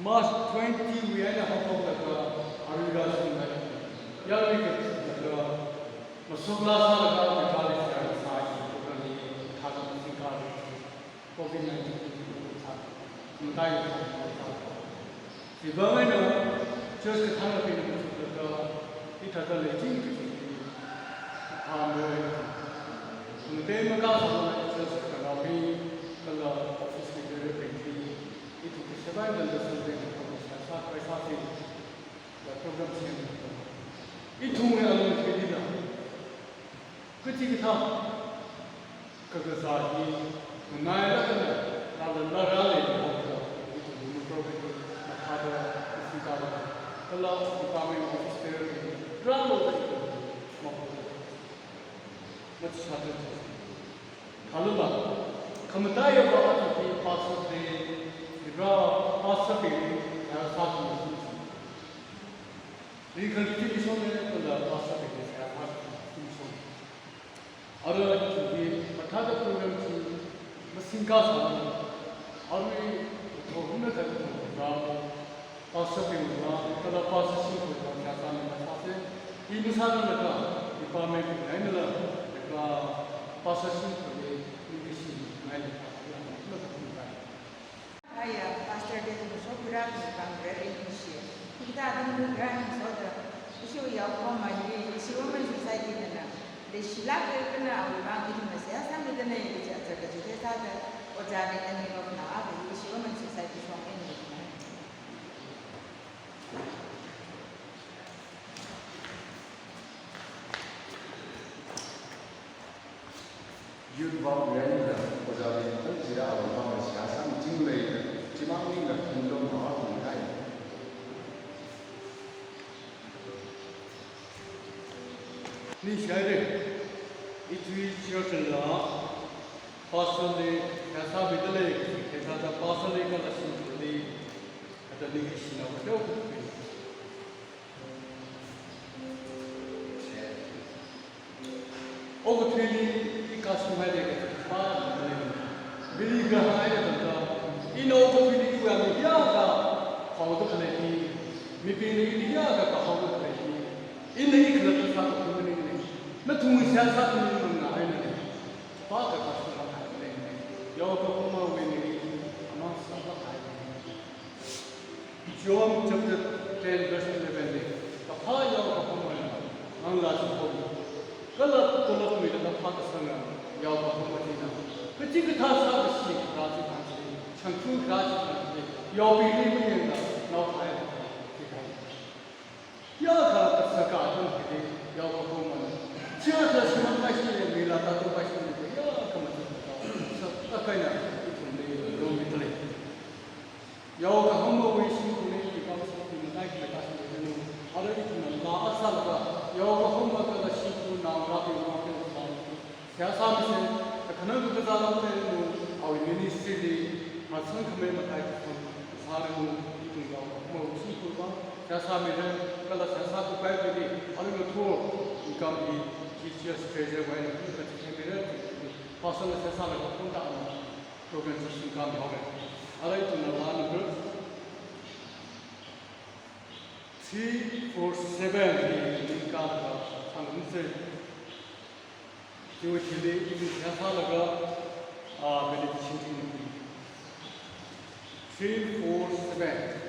March 20 we had a hop of the Arigas in the Yarvik, Masugla Salaga, the college side, COVID-19. The government just the kind of it had a legend. The day Macau just a lobby, a office leader, it took a survival the program. It took me a little bit. Could you tell? Kakasaki, Naya, Rally, the law department office there, Rambo, what's happened? Kalula, Kamataya brought the pass of the draw, pass of it, as happened. The continuation of the pass of it is other Matata program to Masinkas, are we possibly the processing of Kasan in Sanaka, department and the processing of the English Pastor David Sopura, very initiate. He doesn't do granting for the issue of home, my woman society. The Shilaka will run in the Siasa with the name of the or Javi and the woman society from England. Youth Bob Render was our Zira or Thomas Yasam Jingley, Jimami, the Kingdom of Art. It is certain law, possibly, as how we delay, it has a possibly collection to the at the negation of the over 3 customary believe the higher in over 3 we are the Yaga, how the Kaleti, maybe the Yaga, how the Kaleti, in the equal of not too much has happened in the island. Part of us will have Yokohama winning amongst the island. John chapter 10, verse 11. The high Yokohama, unless the home. Color to look with the Pakistan, Yokohama. But you could have a sleep, Raji country, Chanku Raji country, you'll be living in the North Island. Yoga, Saka, Yokohama. Just as one question in the Lato question, come so a kind of Italy. Yokohama wishing to make the concept in the night of the other Salva, Yokohama, the sheep now rapping walking on Yasam said, the Canada our ministry, my son commandment from Saramu, eating Yokohama, Shikuba, Yasam, Kala Sasa to buy the day, all the tour, become the teacher's treasure when you put the camera, possible Sasa, program to come over. I like to know one number 347 in Canada, and you would even Yasalaga are beneficial. 347.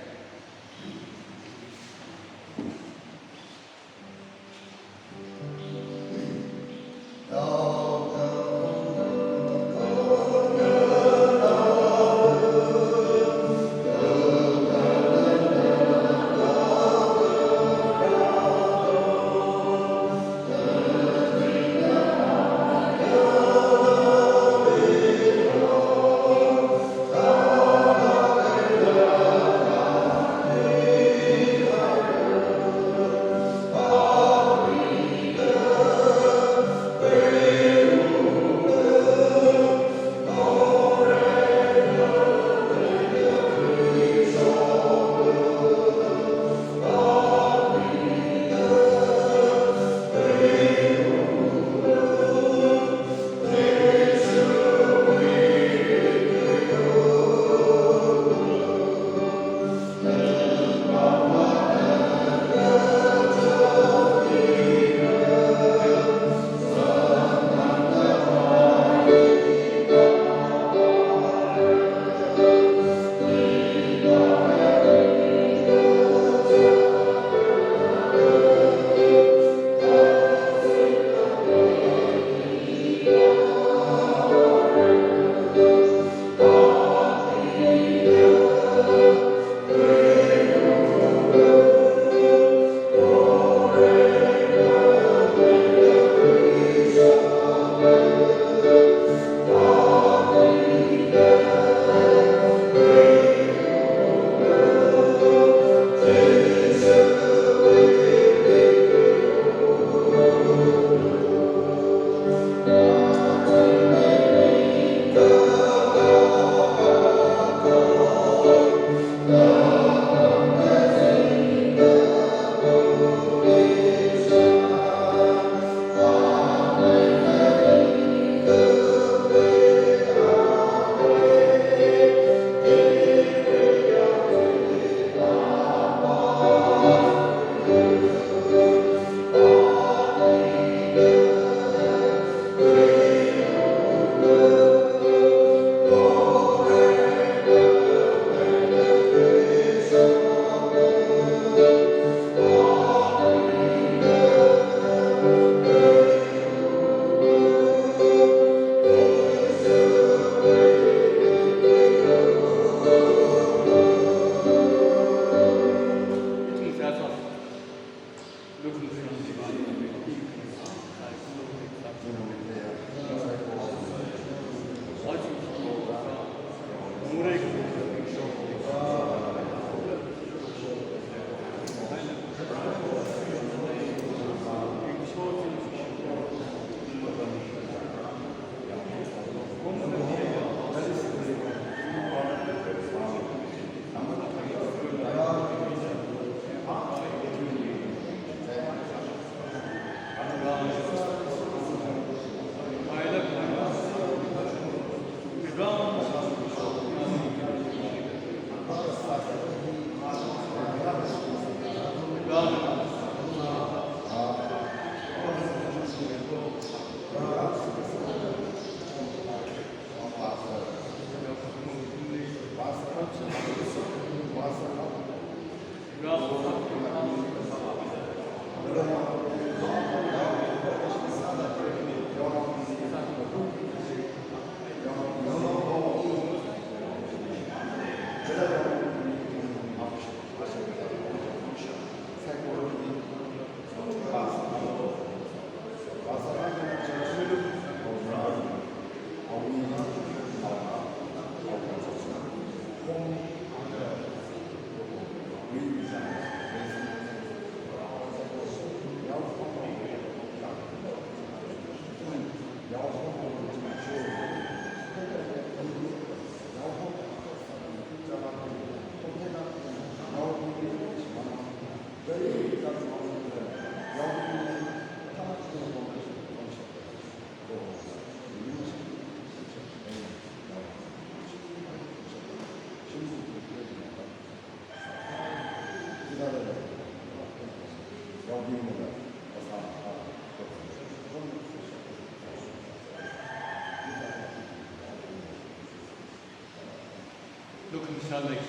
Looking Sunday,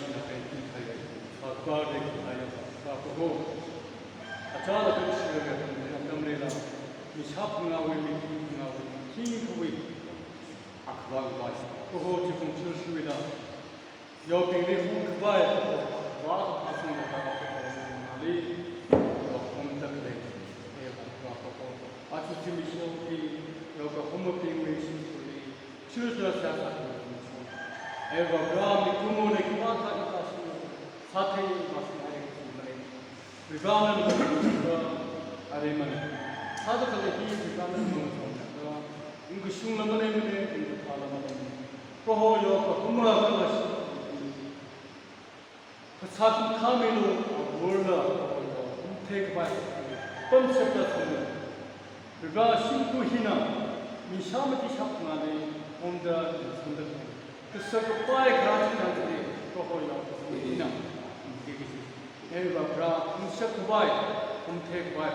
Father, Father, Atala Kamrela, Miss Hapuna will be King of Week, Akbar Vice, Koho to conclusion with us. Your being quiet, what passing the Ali of Homtakle, Artificial, Yokohama Pinguation, children. Eva Gram, Kumo, the Kimata, Sate, Vigaman, Ariman, Sadaka, Vigaman, Ingushun Lamane, in the Parliament, Proho, Yokahuma, Satan Kamino, Worla, take by concept of Viga Shimpuhina, Mishamati Shapnade, on the to supply grant country to hold up in them. Eva Bra, Musakubai, take by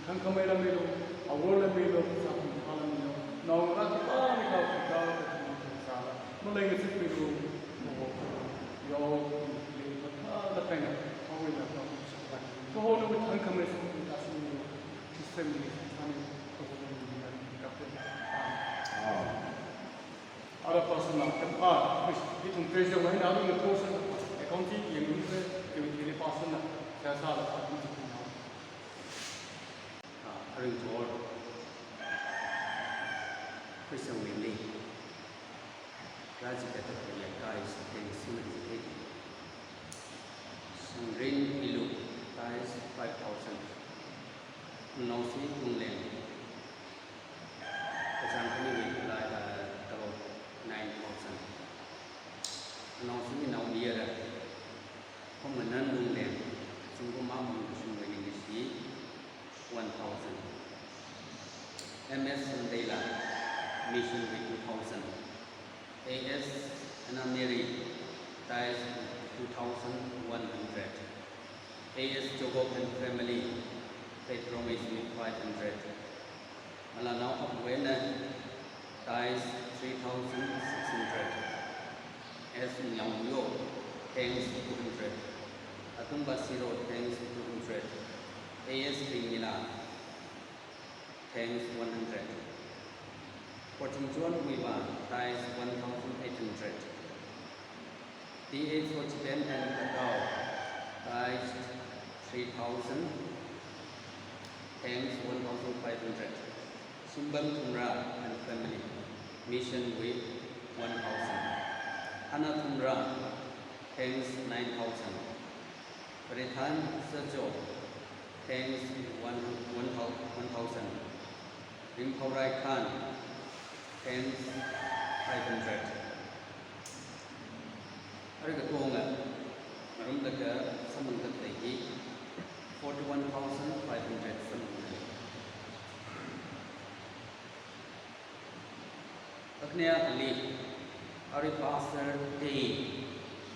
Kankamela Milo, a world Milo, no, not Malay Milo, your the pen, to hold up with Kankamela, to send me. Other person which is treasure when having a person, a county, you use it, you will be a person, that's all the person. Hurry to all. Christian Winley. Raji Kata Korea guys, then soon as it. Some rain below, guys 5,000. No see, England. The company will like 9,000. Now, see now near from a non land, single mom in English 1,000. MS Sandela mission with 2,000. AS Anamiri ties 2,100. AS Jogo and family Petromis with 500. Malana of Wena ties 3,600. As Nyangyo, thanks 200. Atumba Siro, thanks 200. AS Pingila, thanks 100. Fortune Viva, ties 1,800. DA for Japan and Kakao, ties 3,000. Thanks 1,500. Sumbang Tumra and family, mission with 1,000. Anna Tumra, thanks 9,000. Paritan Sergio, thanks 1,000. Rimpaurai Khan, thanks 500. Arigatonga, Marumdaga, Samantaki, 41,500. Aknea Ali, Ari Pastor Day,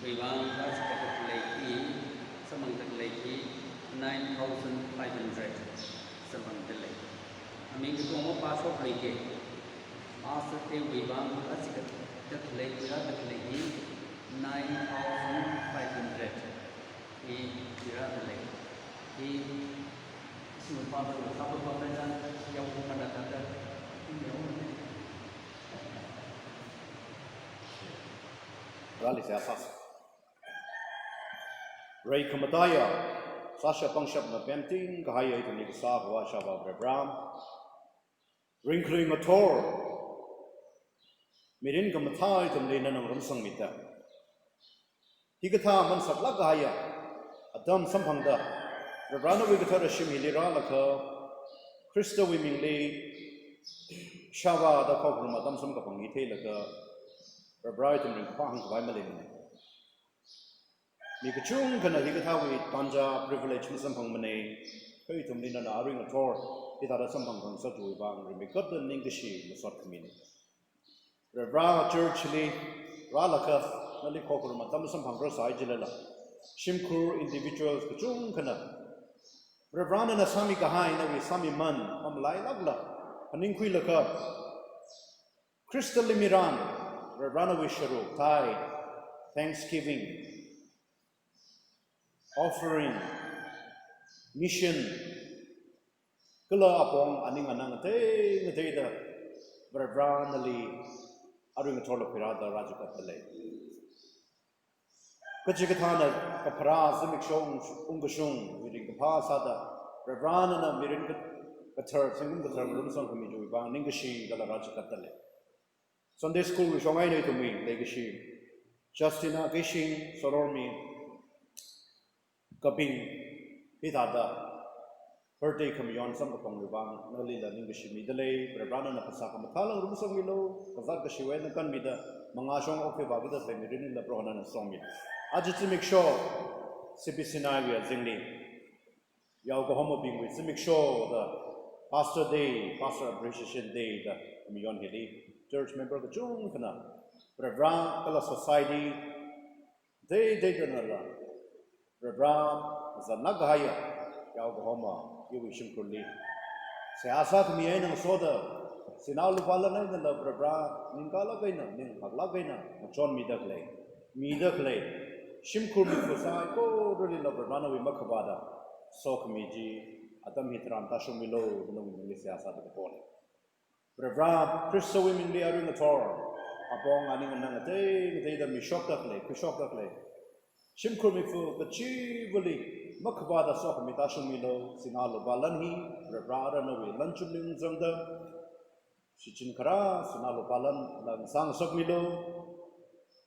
Vivan Laki, Samantaki, 9,500. Samantaki. I mean, the Tomo Pass of Lake, Pastor Day, Vivan Laki, 9,500. dirada lei semua pada satu pemerintahan yang pada kata ini Rally saya asas. Ray Kamadaya, Sasha Pangshap na painting, kahaya itu ni kisah wa Shabab Rebram. Ringkling motor. Mirin kamatai itu ni nanang rumsang mita. Hikata man sabla kahaya. Adam sampangda. Rebrana wi kata rashim hilira laka. Krista wi mingli. Shaba da kau rumah adam sam kapang ite laka. Rebra itu ni kapang kabai malin. Ni kecung kena hikata wi tanja privilege sampang menai. Kau itu ni nanang aring motor. Kita ada sampang bangsa tu bang remekap dan ninggishi masuk kemini. Rebra church ni ralaka nali kokur matam sampang rasa aja Shimkur individuals kecung kena. Rebra na sami kahai na wi sami man amlai lagla. Aningkui laka. Crystal limiran. Rebra na wi sharu Thai Thanksgiving offering mission. Kalau apong aning anang ngete dah berbran nali aru ngetolok pirada raja katale. Kecikatan kapara semik shong ungkashung wiring kapasa da berbran na mirin kater singum kater rumsong kami jui bang ninggashi kala raja katale. Sunday school shongai na itu mi legashi. Justina Gishing Sorormi Kaping Hitada. Birthday kami yon sam kapang ribang ngali la ninggashi midale berbana na pasaka mathalang rumsong milo kazat kashiwe na kan mida mangashong oke bagida sa mirin la prohana na song mid aji to make sure CBCNI zingli yaw ko homo bing with to make sure the pastor appreciation day da kami yon hili church member ka chung kana berbra kala society day na la berbra za nagahaya yaw ko homo you wish him saya asa kami ay nang soda sinalu pala na yung labra ningkala kayo na ningkala kayo na machon midaklay shimkur mitfusay ko ruli labra na wi makabada so kami ji atam hitram tasyo milo nung saya asa to po bra Kristo wi mindi aru na tor apong aning nang ngate da mi shok daklay shimkur mitfu kachibuli makbada sok mitashu milo sinalo balanhi rebara no we lunchum ling zangda sichin kara sinalo balan lang sang sok milo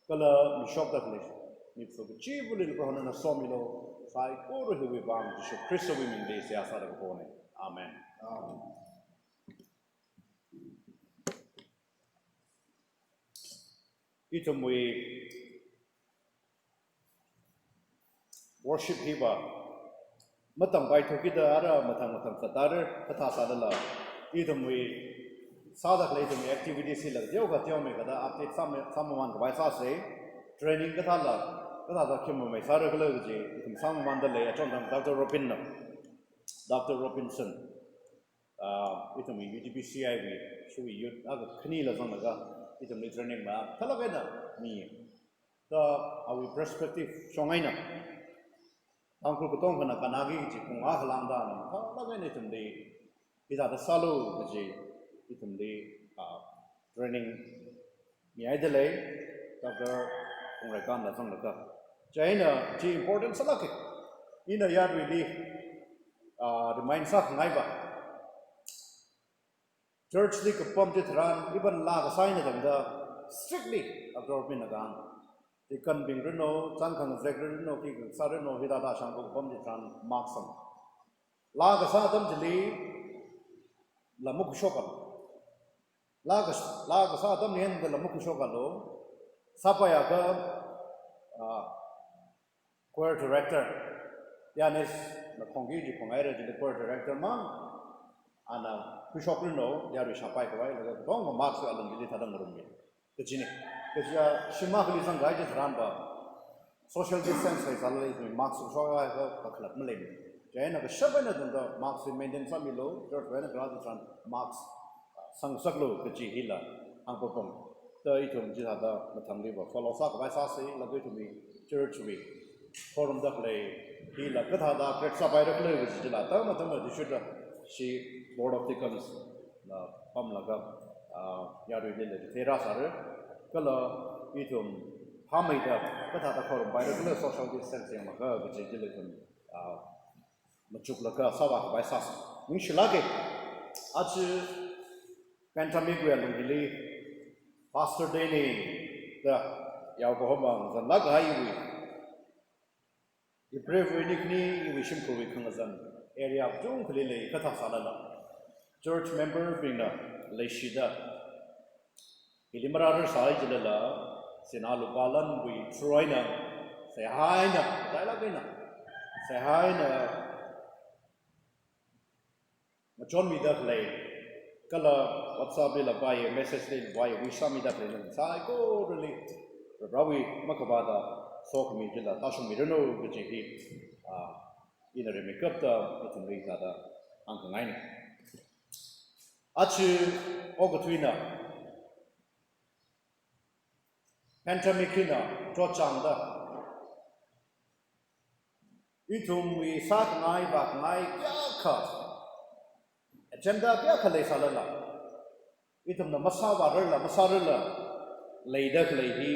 kala mi shop da place mi so chibu le ko na so milo sai ko ro we bang to Kristo we min de sia sa da ko ne amen ito mo worship hiba matang bai to kita ara matang satar kata sadala itu mui sadak le itu activity si lag jauh ka jauh me kada update saman ka bai sa se training kata da kimu me sara kala je itu saman da le achon dam Dr. Robinson itu mui UGBCI we shui yut aga khni la zang ga itu mui training ma thala ga na ni the our perspective shongai na angkul ketong kena kanagi ji kung halang da na lagay na itum di kita da salo ji itum di training ni ay delay Dr. kung rekan da sang laka China ji important salak ina ya really remind sa ngai ba church di kapam ti tran iban la ka sign da strictly Dr. Pinagan ikan bing reno, cangkang zek reno, ki sareno hidada shangko bom di tran maksam. La kasa tam jeli, la muk shokan. La kasa tam nihen de la muk shokan lo. Sapaya ka choir director, yanis la kongi ji kongaira ji choir director man, ana kushok reno yari shapai kawai laga dong maks alam jeli thadang rummi. Kecini. Kerja simak di sana gaji teramba social distance saya selalu itu maksud saya itu pakai melim. Jadi nak siapa nak tunda maksud maintain sambil terus mana kerana terus maksud sangsak lo kecil hila angkut pun. Itu itu mesti ada macam ni. Kalau saya kebiasa sih lagu itu mi church week. forum da play he la katha da kret sa bai rakle which is la ta matam the should she board of the comes la pam la ga ya ri le le thera sar kala itum hamai da katha da forum bai rakle social distancing ma ga which is le kun machuk la ka sa ba bai sa ning shilage ach pandemic we are really pastor deni da ya ko homa za la ga yi the brave weekly we shim ko we khang zan area of jong khli le katha sala la church member being na le shida ilimara sa jila la sinalu palan we troina say hi na dai la na say hi na ma chon mi da le kala whatsapp le ba ye message le ba ye we shami da le sa ko really rawi makabada sok mi jila tasung mi reno gji ina re makeup ta itum ri ta da ang ngai ni achu ogotwina pandemic na to chang da itum wi sa ngai ba ngai ya kha agenda kya khale sala la itum na masa ba la masa la leida khlei hi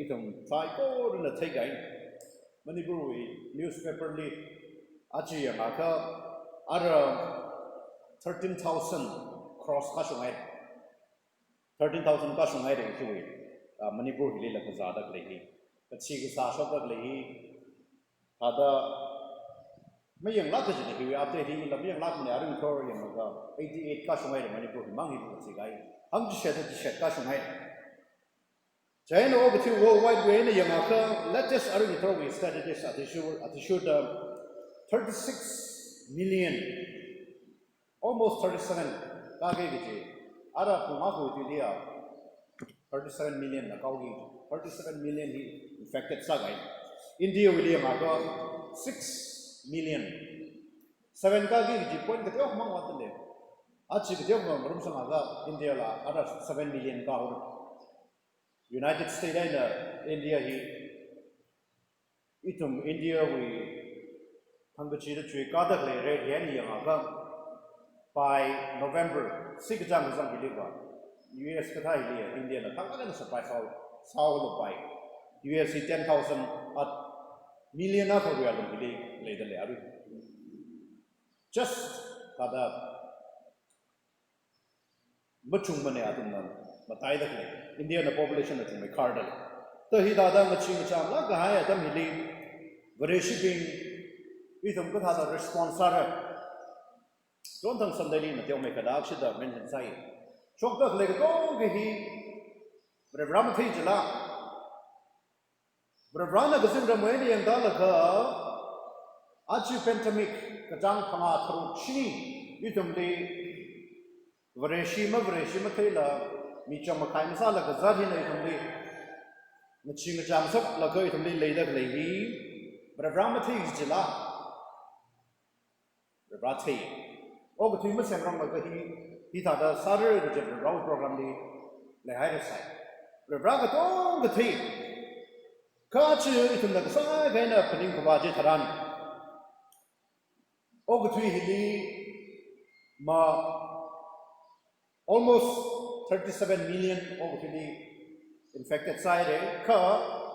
itum sai ko na thai gai manipur we newspaper li achi ya ka ara 13,000 cross ka shungai 13,000 ka shungai de ki we manipur hi la ka da khlei hi kachi ki sa shop da khlei hi ada mai yang la ka ji ki we update hi la mai yang la ne aru ko yang ga 88 ka shungai de manipur hi mang hi ki gai ang ji shet ka shungai Jain over to worldwide way in the Yamaka, let us we studied this at the shoot 36 million, almost 37 Kagegi, Ara Pumaku Tidia, 37 million Nakaugi, 37 million infected Sagai. India William Aga, 6 million. 7 Kagegi, point the Tokman what the name. Achi the Tokman Rumsamaga, India, other 7 million Kaur. United States and India itum India we hangachira chui kada le red yan yanga by November 6 jam deliver US ka thai le India na thangala na supply sao lo by US 10,000 at million na ko ya lo le le aru just kada bachung mane atum na matai da le India na population at my cardal. So he dada machine chamla gahaya tam hili shipping itum ko thada response ara don't thang sandali na tyo me kada akshida mention sai chok tak le ko ge hi program thi jala program na gasim ramweni yang dala ka achi pandemic kadang phanga thru chini itum le vareshima thela mi chong ma khai masala ka zari na itumli maching jam sap la ko itumli leida lehi bravramati jila bravati o ko thima sem ram ka hi tha da sare ko je braw program li le hai ra sai bravra ka tong ka thi ka chi itum na sa ga na paning ko ba je tharan o ko thi hi ma almost 37 million of the infected side ka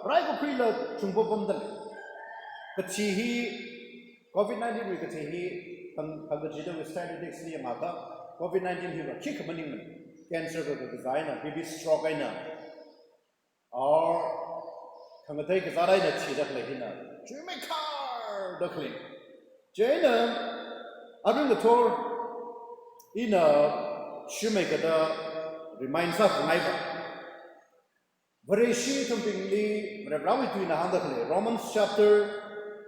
rai ko phila chungbo bomdal ka chi hi covid-19 ri ka chi hi pang jida statistics ni ma ka covid-19 hi ba chi ka maning cancer ko design bb stroke aina or khangatai ka zarai na chi da khle hina chui mai car da khle jena arun the tor ina shoemaker da reminds us of Naiva. Vareshi Tumpingli, Rabrawi to Nahandakle, Romans chapter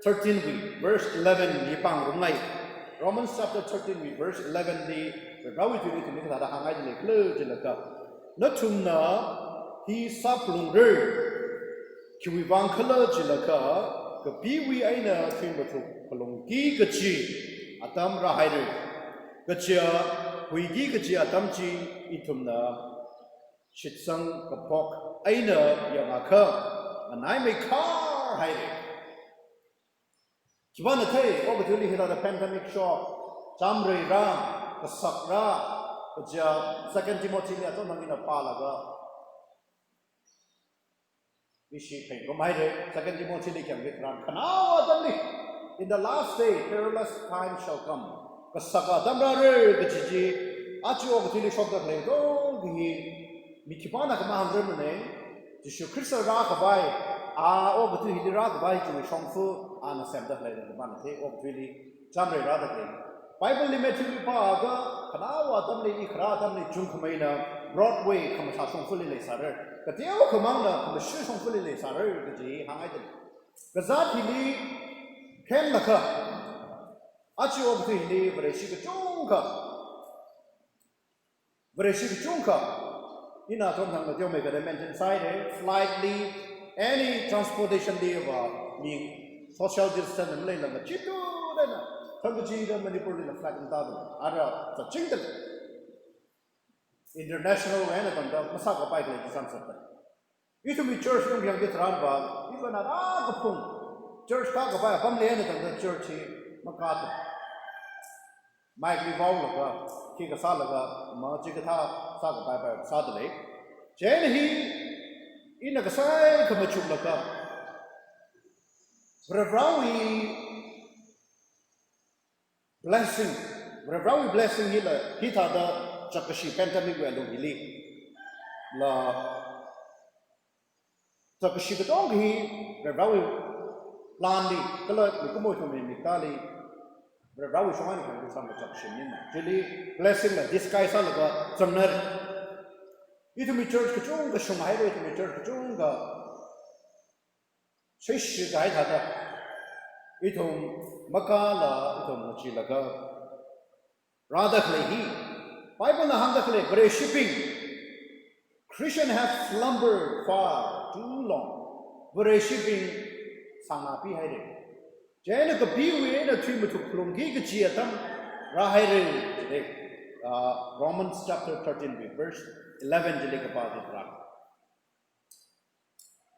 13, verse 11, Yipang Rumai. Romans chapter 13, verse 11, the Rabrawi to Nikada Hangai, Clergelaka. Natumna, he saplungre, Kiwivang Clergelaka, the Piwi Aina, Timbatu, Palungi Gachi, Atam Rahaider, Gachia. Huigi gaji atamji itumna shitsang kapok aina yamaka anai me car haide Kibana thay, obviously hila the pandemic shock, Jamre ra, the sakra, the second Timothy le ato nangina palaga. Ishi pay go maire, second Timothy le kyang vikran. Kanawa damli. In the last day, perilous time shall come. The saka damra re the jiji. Achu obviously shock the le do the mikipana kama hamre mene. Jishu Krista ra kabai. Obviously he ra kabai ju shongfu. Ana sem dah lagi di mana teh, obviously jamre rada lagi. Bible ni macam ni apa? Kenapa tam ni ikhra tam ni jung kemana Broadway kamu sasong fully le sarer. Ketiau kemana kamu sasong fully le sarer kerja hangai tu. Kezat ini ken nak? Acu obviously ini berisi kecungka, berisi kecungka. Ina tu orang tu mereka mention side flightly any transportation dia ni. Social distance and like that. Chitu na. Thang Jinga Manipur in the flag and Tadu. Ara the Chingal. International and the Masaka Pike like the sunset. It will be church don't get around by even at Agapum. Church talk about a family and the church Makata. Mike Livaulaga, Kika Salaga, Majigata, Saga by Sadale. Jen he in a Kasai Kamachulaka. Brawi blessing hila hita da chakashi pandemic welu hili la chakashi katong hi brawi plan li kala kumo to me mitali brawi shomani kan sam chakashi ni jili blessing la disguise la samnar itu mi church kachung ka shomai itu mi church kachung ka Shish guy had a itum Makala, itum Chilaga. Rather, he Bible Nahandakle, very shipping. Christian has slumbered far too long. Very shipping Sanapi had it. Janaka Biwi a trim to Plungi Chiatam Rahire today. Romans chapter 13, verse 11 to take about it.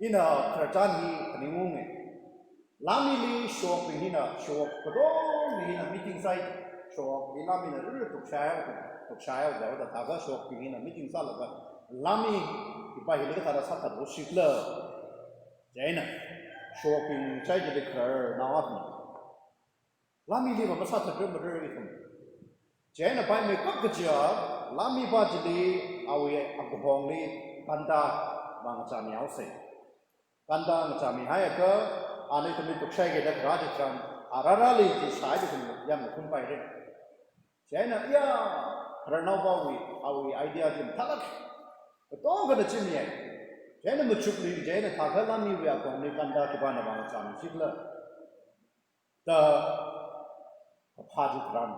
Ina Kratani Animume Lamili show up in show up Kodong meeting site, show up in Lamina to child, the Taga show up in a meeting salaga. Lami, if I look at a Sata Roshikla, Jaina, show up in China declare now. Lami live a Masata Grimmer. Jaina by me cook the job, Lami Bajili, Awe Abhongli, Panda, Mangachani Ause. Kanda macam hai ke, ane tu mintuk saya kita kerajaan arara li di saya tu yang kumpai deh. Saya nak ya, kerana awi idea tu talak, betul kena cimnya. Saya nak mencuk ni, saya nak thakal lami biar kau ni kanda kita nak macam sikla. Dah pagi teram,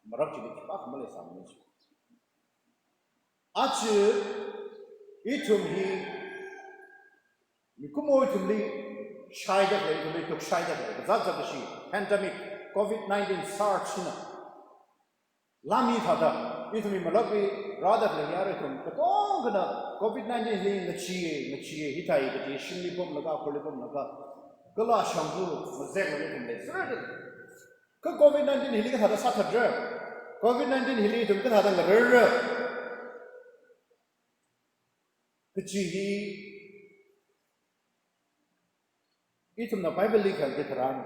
merak jadi cepat mulai sama. Acu itu ni. Kumo tumli shayda le tumli tuk shayda le zaza bashi pandemic COVID-19 SARS na lami thada itumi malaki radha le yare tum katong kana COVID-19 le ngachiye hitai gati shimli bom laga khole bom laga kala shambu mazek le tum le sirade ka COVID-19 hili ka thada sathadra COVID-19 hili tum ka thada ngarra kachi Itum na Bible legal diteran.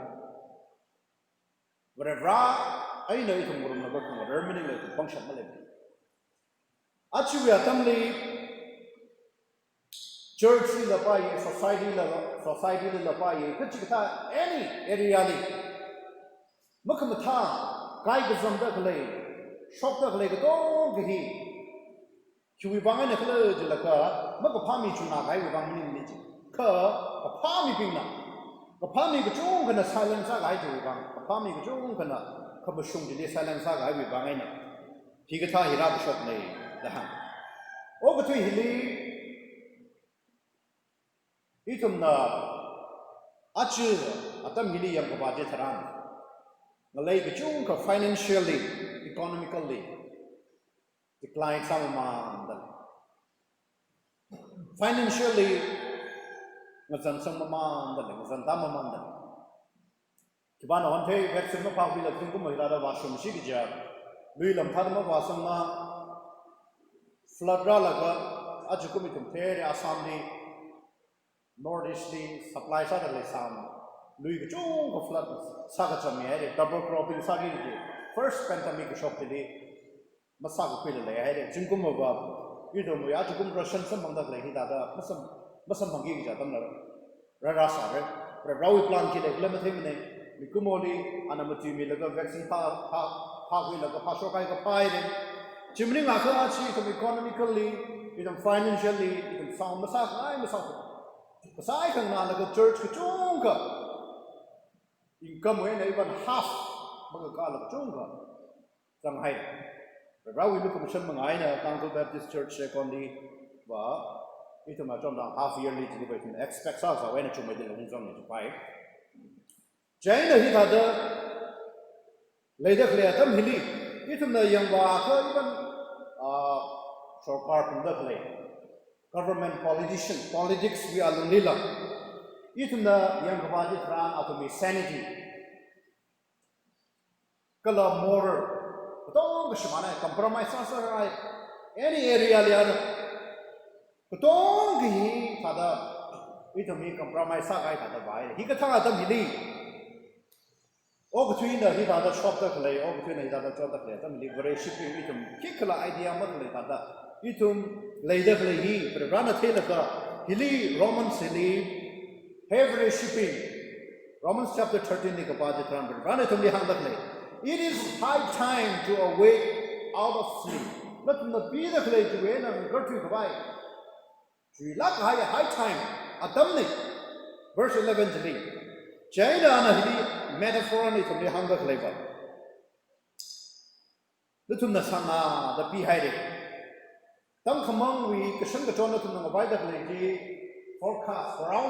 Wherever I know itum murum na bakung Germany le itum function malay. Achu ya tamli church la paye society la paye kachikta any area li. Makamata kai gazam da kale shop da kale gato gahi. Chui bangan na kale jelaka makapami chuna kai bangani ni ka apami pingna. Kapami kecung kena silence agak itu bang. Kapami kecung kena kabusung jadi silence agak itu bang ini. Tiga tahun hirap shop ni dah. Oh betul hili itu na acu atau hili yang kebaca terang. Ngalai kecung ke financially, economically decline sama dan financially ngazan sama mandan, ngazan tama mandan. Kibana Honte, vaccine no power will think Mahila Washum Shigija, Luilam Padma Wasama, Fladralaga, Ajukumitum Terry, Assembly, Northeastly, supply Saturday Sam, Louis Jung of Flood, Sagachami, double cropping Sagi, first pandemic shop today, Masaga Pilla, Jinkumova, you don't know, Ajukum Russian, some of the lady that Masam Magija, Rarasa, Rawi Plan Kid, Limited, Mikumoli, Anamati Milaga, vaccine halfway like a Pashokai Pine, Chimney Akachi, economically, financially, you can sound Masaka, I'm a Masaka. Masai can now like a church Kachunga. You come in even half Magakala Chunga. Shanghai. The Rawi Lukum Shamanga, Council Baptist Church, secondly, it's a much on half yearly delivery. Expect us when it's made in the buy. China, he had the later Cleatum Hilly. It's the young Waka, even so far from the play. Government politics we are Lila. Even the young Kabadi ran out of sanity. Color moral. But all the Shamana compromise right. Any area, but all he had a me compromise. He got out of the all between the hit other shop the play, all between the other job the play, some liberation shipping item, kickle idea model that itum later play he, but run a tail of the hilly Romans hilly, heavy shipping. Romans chapter 13 the Kabadi Trump, run it on the hand play. It is high time to awake out of sleep. Let them be the play to win and go to Kabai. We lack high time, a dummy. Verse 11 to me. China and metaphorically from the hunger flavor. The tuna sana, the behind it. Don't come on, we can the Jonathan and avoid that lady forecast for our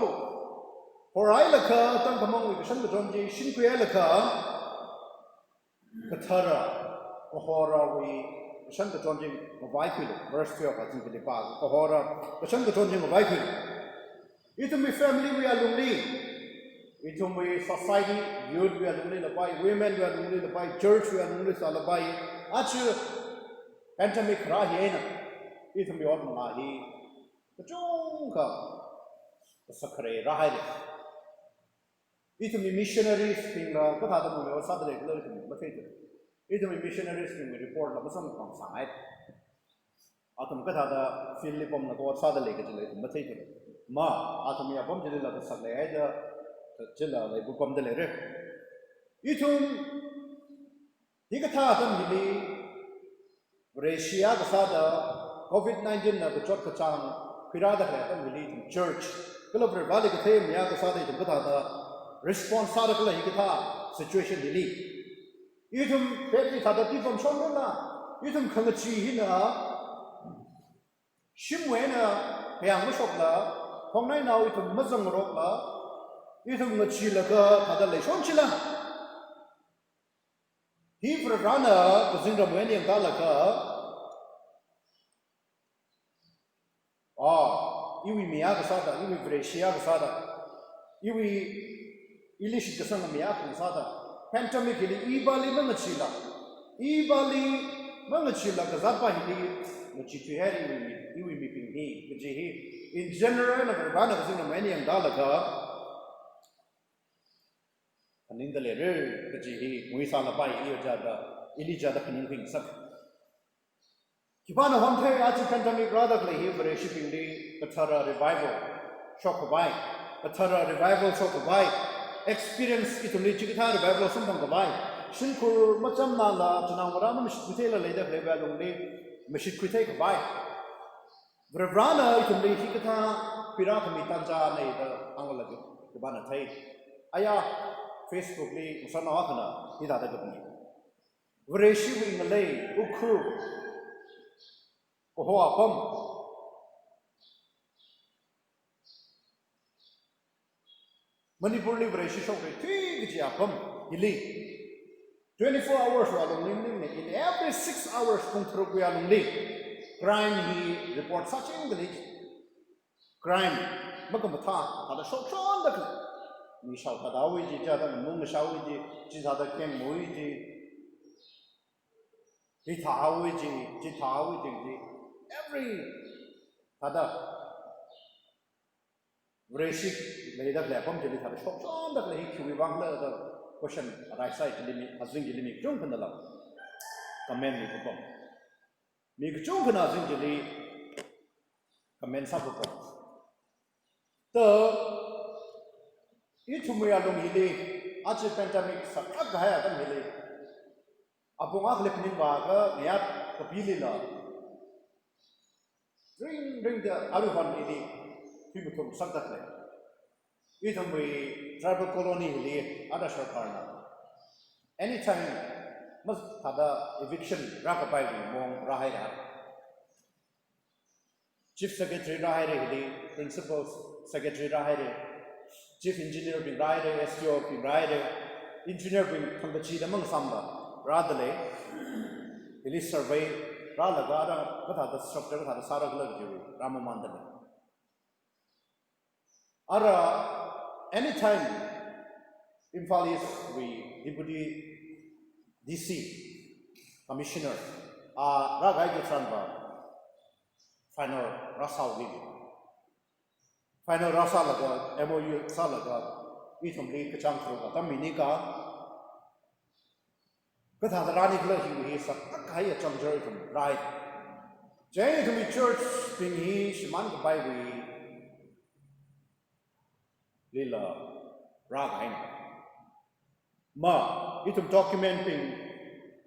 for Ilaka, don't come on, we can the Jonji, Shinquelaka, the Tara, Kohora, we send the Jonji of Vaikil, verse 12, I think the park, Kohora, the send the Jonji of Vaikil. It will be family, we are lonely. It will be society, youth, we are lonely, the by women, we are lonely, the by church, we are lonely, the by Achu, pandemic Rahiena. It will be on Mahi, the Jonka, the Sakare Rahai. It will be missionaries in the Katadamu or Saturday, it will be missionaries in the report of some side. Atom Katada, Philip on the God Saturday, Ma, Atomia Bomjilla, the Saturday, Chilla, they become the letter. Itum Hikatatam Mili, Brescia, the Sada, COVID-19, the Chokachang, Pirada Hatam Mili, church, Kilabra Valley, Yagasada, the Butata, response article, Hikata, situation Mili. Itum Petri Tadati from Shonda, Itum Kangachi Hina, Shimwena, Piamushopla, Honai now itum Mazam Ropla. Itu ngecilaka pada leson cila. Hi perana kesinggah meni yang talaka. Iwi miya kesada, iwi Brescia kesada, iwi ilish kesana miya kesada. Pandemic ini ibali mengecila, ibali mengecila kesapa ini ngecitu hari iwi miping hi, kejihi. In general, perana kesinggah meni yang talaka. And in the letter, the G. Muisala by Elijah the Pening Suck. Kipana Honte, Archipantamic rather play here for a shipping day, Patara revival, shock by, Patara revival, shock by, experience it only Chikita revival, something by, Shinkur, Machamnala, Janamara, Mishkutela later play by only Mishikutake by. Vrevrana, it only Hikata, Piratami Tanja, the Angla, Kibana Tai. Aya. Facebook ni musana wakana ida da gabni vreshi wi malay ukhu ko ho apam manipur ni vreshi shok ti ji apam ili 24 hours wa long ning in every 6 hours kung thro ya long ning crime he report such in the crime makamata ada shok shon da 你少他的位置，叫他们弄个少位置，其他的更位置，其他位置，every 他的 Vreshik lấy được lẽ phong chỉ là shop chọn được lấy khui vang là the question right side limit azing limit chung phân là comment mi cũng mi chung phân azing limit comment sắp cũng तो ít chúng mình làm gì đi आज pandemic सब các gaya kan hele apung ak lepnin wa ga niat kapili la ring the aruhan ini Pimutum Santakle. Itum we tribal colony here, other Sarkarna. Anytime must have the eviction Rakapai Mong Rahira. Chief Secretary Rahiri, Principal Secretary Rahiri, Chief Engineer being Rahiri, STO being Rahiri, Engineer being Kambachi among Samba, Radale, Elise Survey, Ralagara, what are the structure, what are the Saragla, Ramamandale. Anytime Imphal is we Deputy DC Commissioner Ragai Gitranba Final Rasa Wing Final Rasa Laga MOU Salaga Itum Lee Kachang Troga Taminika Kathadarani Glahi is a Kaya Chamjer from right Jay to be church being he Shiman by we Lila Ragain. Ma, itum documenting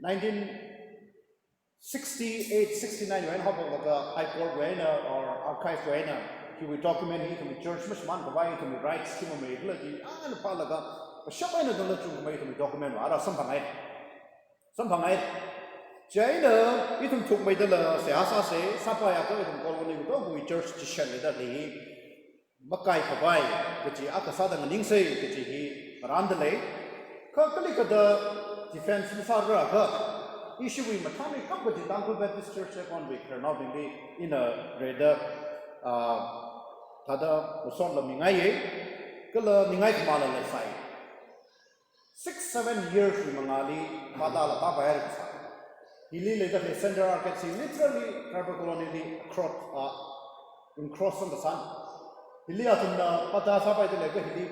1968-69 when happened like a high court when or archive when he would document it to the church much man provide to the rights to me bloody and palaga but shop in the to document ara something China itum took me the Siasa say Sapaya itum colony to church to shell that he Makai Kabai, which is Akasada and Ningsay, which is Randale, Kakalika defense Musara, issue with Matami Company, Uncle Baptist Church on week, now being in a radar Tada Muson Mingaye, Kula Mingai Mala Lesai. 6-7 years with Mangali, Madala Papa Ericsa. He later the center architects literally tribal colony cross on the sun. Hilia tumna pata sabai de lega hili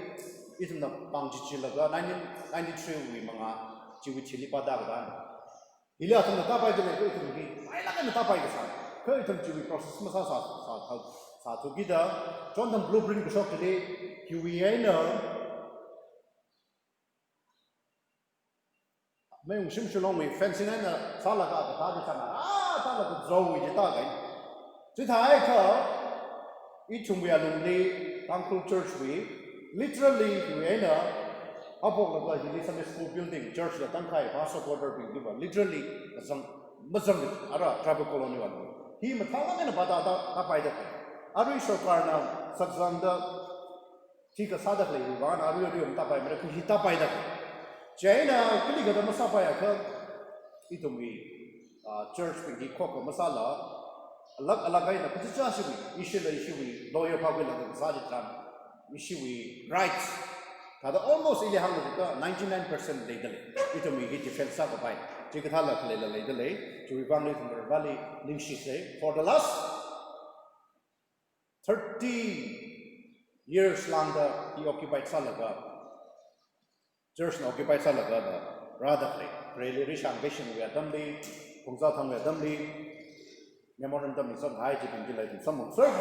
itumna pangji chilaga 1993 wi manga chiwi chili pada ga hilia tumna tabai de lega itumni ai la kan tabai ga sa ko itum chiwi process ma sa thu gida jondan blueprint ko shop de QVN mai ung sim chlong wi fencing na sala ga ta di sana ta la ko zo wi ji ta ga chi thai kho each we are lonely, Uncle Church we literally we are upon the Sunday school building, church the Tankai, Pastor Quarter being given, literally some Muslim Ara tribal colony one. He Matala and Badata by the Ari Shokarna, Saxanda, Tika Sadakli, one Arium Tapai, Hita by the Jaina, Kiliga the Masapaya, Itumi, church being Koko Masala. Alagay na kasi issue lawyer public lang sa diyan issue rights kada almost ili hang dito 99% legal ito mi defense sa kapay chikathala khala legal to revamp from the valley lingshi say for the last 30 years long he occupied salaga church occupied salaga rather really rich ambition we are damli kungsa thang we damli memorandum is on high keeping delight some serve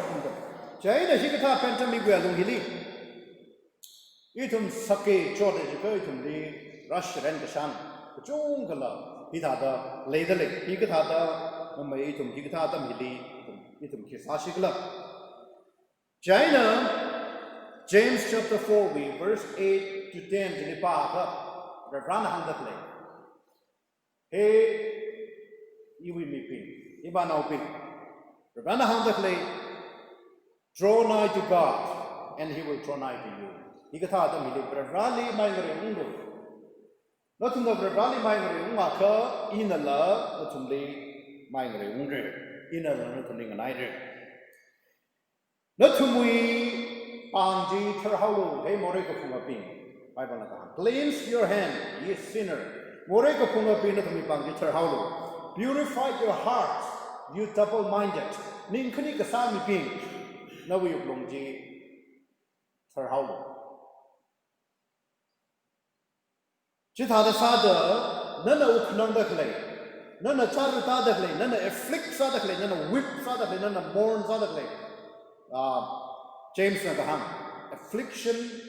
China Hikata pandemic we are lungili itum sake chode itum the rush and the shan chungala hidada ladele hikata may itum hikata hili itum kisashigla China James chapter 4 we verse 8 to 10 to the park Reverend Handatle hey you will meet Iban open. Rebana Handakle, draw nigh to God, and he will draw nigh to you. Hikata Mili, Brevali Mangre Ungo. Not in the Brevali Mangre Umaka, in a la, not only Mangre Ungre, in a not only an idea. Not to we pangji terhaulu hey more ko phunga ping Bible na ka cleanse your hand ye sinner more ko phunga ping na thumi pangji terhaulu purify your heart you double minded ning khani ka sa mi ping na wi longji terhaulu chi tha da sa da nana ukhnang da khlai nana char ta da khlai nana afflict sa da khlai nana whip sa da khlai nana mourn sa da khlai James na kaham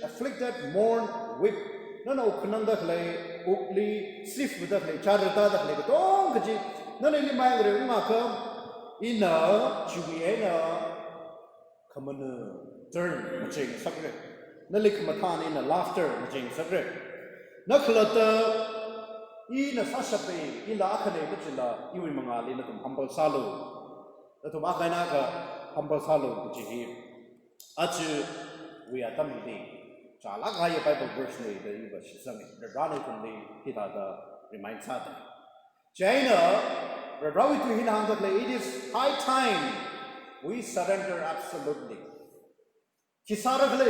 afflicted mourn whip nana ukhnang da khlai ukli sif da khlai char ta da khlai dong kaji nana ni mai ngre ma ka ina chubi ena kamana turn maching sakre nalik mathani na laughter maching sakre naklata ina sasape ila akhane bachila iwi mangali na tum humble salu tum akhana ka humble salu buji achu we are tamidi chala gaya Bible verse ne the iba shisami the rani tum ni kita da remind sada China rawi tu hinang da it is high time we surrender absolutely kisara gle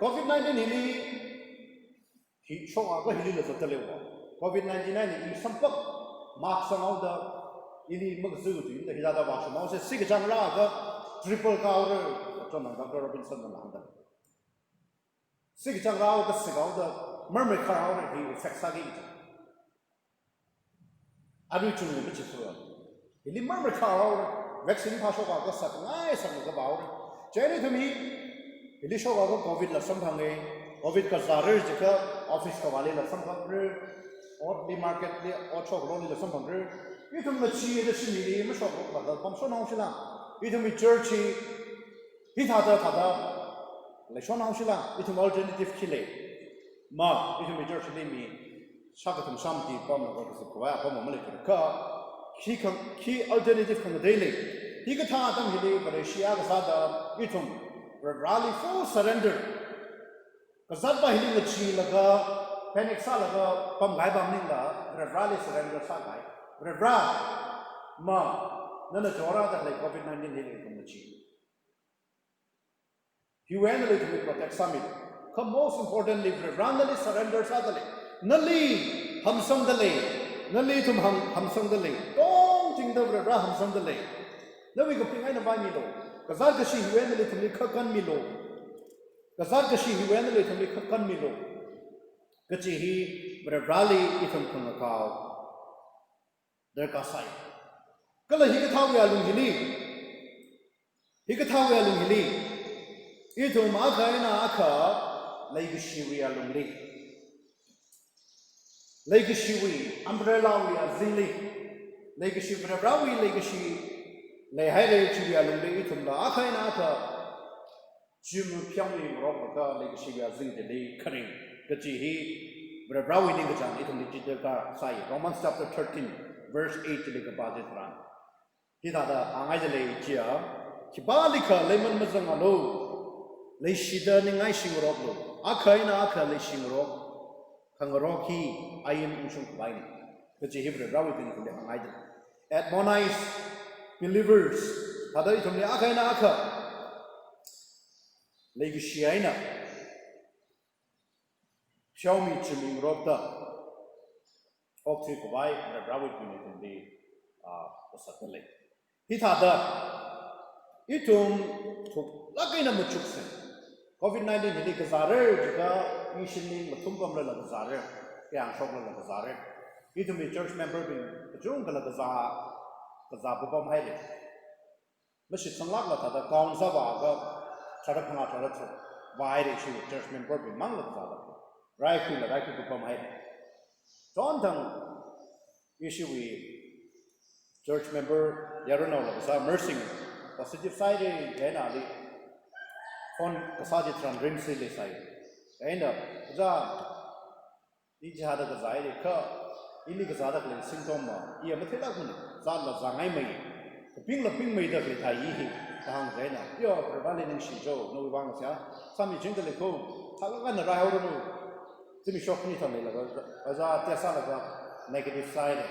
COVID-19 hili hi shoga ga hili la satale wa COVID-19 ni sampak mak sangau da ini magzu tu da hida da wa shmo se sig jang ra ga triple cow chon Dr. Robinson na handa sig jang ra ga sigau da merme khara ra hi sexa gi adu chung ni chi so hili merme khara vaccine pha shoga ga sak ngai sang ga baw cheni thumi hili shoga ga COVID la samphang COVID ka zarer jika office ka wale la samphang or the market the or chok lo ni la samphang you tum na chi de chi ni ma shok ba da bam so na shila you tum church hi tha da le so na shila you tum alternative khile ma you tum church ni mi shakatum samti pam na ko so ko ya pam ma le ka ki alternative kan de le hi ka tha tam hi le Malaysia ka sa da you tum rally full surrender kazat ba hiling chi laga panic sa laga pam gai bam ning la rally surrender sa gai ra ma nana jora da like COVID-19 hiling kum chi you annually to protect summit come most importantly rally surrender sa dale nali ham sam dale nali tum ham sam dale dong jing da ra ham sam dale nawi ko pingai na ba ni do kazat ka shi you annually to khakan mi lo kazar kashi hi wen le thami khakkan mi lo kachi hi rally itham khang kaw der ka sai kala hi ka thaw ya lung hili hi ka thaw ya lung hili I to ma khai na akha lai ki shi wi ya lung li lai ki shi wi umbrella wi ya zili lai ki shi brawi lai ki shi lai hai re chi ya lung li itham da akha na akha Jim Pyangli Robaka Legacy Zing the Day Karing Gaji Brawi Ningajan, it only Jidaka Sai, Romans chapter 13, verse 8 to the budget run. Hidada Angaile Jia, Kibalika Lemon Mazangalo, Leshida Ningai Shingro, Akaina Aka Leshingro, Kangaroki, Ayan Ushum Bine, Gaji Brawi in the Angaile. Admonize believers, Hada it only Akaina Aka. Legacy aina Xiaomi chiming robda opti provide the Brawit unit in the satellite. Hitada itum to lagina muchuksen COVID-19 hili kazare jika missioning matumbam la kazare yang shok la kazare itum the church member bin jung la kazabam haile mashit sanglak la tada kaun sa ba Chara Panga Chara wide issue church member be Mangla Father. Right to come ahead. John Tang issue we church member Yaruno was our nursing positive side then Ali on Kasadi Tran Rim Silly side. And the Ijada Gazai Ka Illigazada symptom Yamatilla Zala Zangai May. The Ping Laping made up with Hai. Tang Zena, you're providing in Shijo, no one was some jingle go, Talagan the Rahono, Timmy Shokni family, as a Tessalaga, negative side,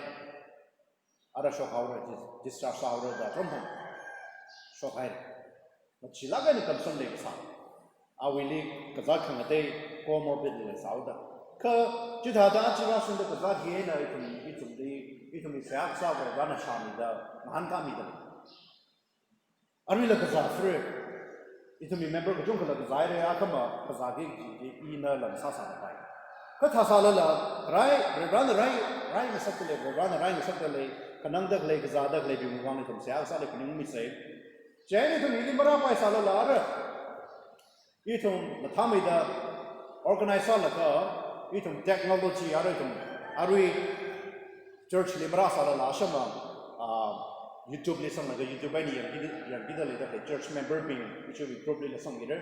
other shock out, discharge out that from him. Shock hide. But she lagan it on Sunday. อาวิลีกษัตริย์ขังเตยโกมอร์บิดเลยสาวดาคือจุดหาดาจิราสุนเดกษัตริย์เย็นนะอีทุมเสียสาวไปวันชามิดามหันกามิดาอาริลกษัตริย์ฟรีอีทุมเมมเบอร์ก็จุงกษัตริย์ใจเรียกมากษัตริย์อีน่าลังซาซาไปก็ท้าสาลละไรไม่สักเลยไรไม่สักเลยขนังดักเลยกษัตริย์ดักเลยบิมวังนี่ทุมเสียสาวเลยคนนึงมิเซ่เจนี่ทุมอีมราไปสาลละอะไรอีทุมมาทำอีดา organize สาลละก็อีทุมเทคโนโลยีอะไรทุมอารุย church ลิมราสาลละใช่ไหมYouTube เลยส่งมาก็ YouTube นี่ยังกินเลยแต่ church member บิงวิชูวิ group เลยส่งกันเลย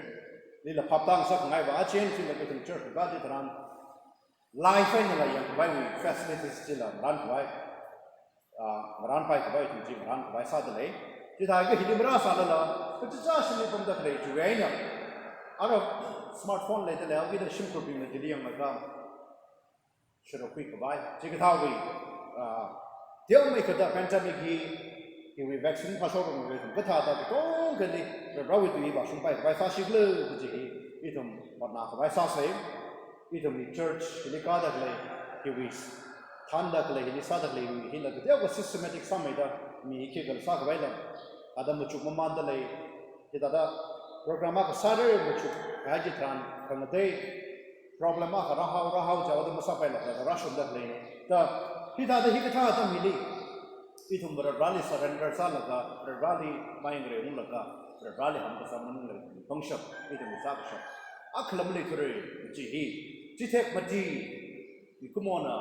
นี่ละพับตั้งสักไงว่าอาเชนที่เราไปถึง church ก็ได้ทำ live นี่ละยังไปวิ facilities ที่ละร้านไปร้านไปก็ไปถึงจริงร้านไปซาดเลยที่ท้ายก็ลิมราสาลละก็จะจ้าสิ่งที่ผมจะเคยช่วยเนี่ยsmartphone เลยแต่แล้วที่เราชิมกรุ๊ปบิงเลยจะเรียงมาก็ชุดคุยกับไปที่ก็เท่าวิเดี๋ยวไม่ก็ได้ pandemic ที่วิวัคซีนพาชอร์มันก็ท่าแต่ก็กันเลยเราวิธีว่าชุมไปกับไปซาชิกเลยที่ที่ทุ่มวัดนากับไปซาเซ่ที่ทุ่มมี church ที่ก็ได้เลยที่วิทันได้เลยที่ซาได้เลยที่เราเดี๋ยวก็ systematic สมัยได้มีที่กันซากับไปแล้วอาดัมมุชุกมันมันได้เลยที่ได้program ก็สาระมุชุกหายจิตรันขณะที่ problem ก็ราฮาวจะว่ามันสับไปแล้วแต่ราชุดได้เลยแต่ที่ได้ที่ก็ท่าตั้งมิลีที่ทุ่มบริบาลี surrender ซาลก็บริบาลีไม่เงยนุ่งลก็บริบาลีหันก็สามันเลยฟังชับที่ทุ่มซาก็ชับอัคลมเลยคือจีที่เทคมาจีนี่คุมอนะ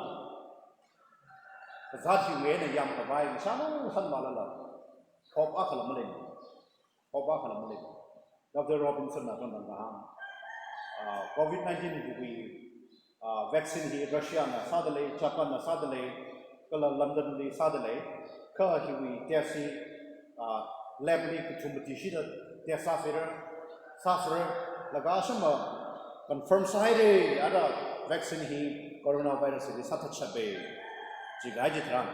กษัตริย์ที่เวรยามกับไปชาโน่สันมาแล้วขอบอัคลมเลยขอบอัคลมเลยดร. Robinson นะคนนั้นก็COVID-19 ที่วัคซีนที่รัสเซียนะซาดเลยญี่ปุ่นนะซาดเลยก็ลอนดอนนี่ซาดเลยก็ที่เทสต์lab นี่ก็ทุ่มที่ชีดเทสต์ซาฟเรอร์แล้วก็ช่างมา confirm ใช่เลยอะไรวัคซีนที่โคโรนาไวรัสที่สัตว์ชับเบจีกายจิตรัง